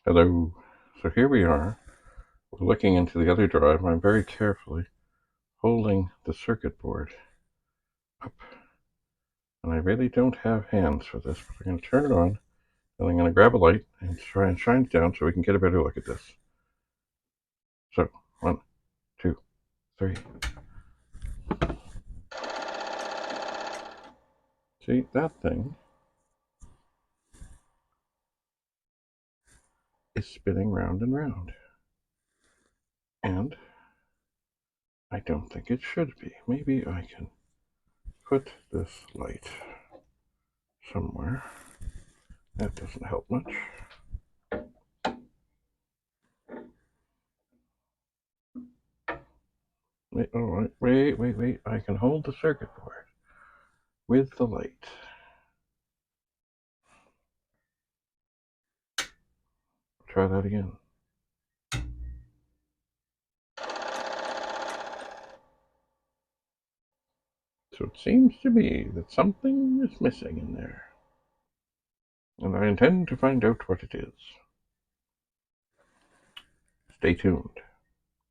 Hello. So here we are. We're looking into the other drive. I'm very carefully holding the circuit board up. And I really don't have hands for this, but I'm going to turn it on, and I'm going to grab a light and try and shine it down so we can get a better look at this. So, 1, 2, 3. See, that thing is spinning round and round. And I don't think it should be. Maybe I can put this light somewhere. That doesn't help much. Wait, oh, wait. I can hold the circuit board with the light. Try that again. So it seems to me that something is missing in there. And I intend to find out what it is. Stay tuned.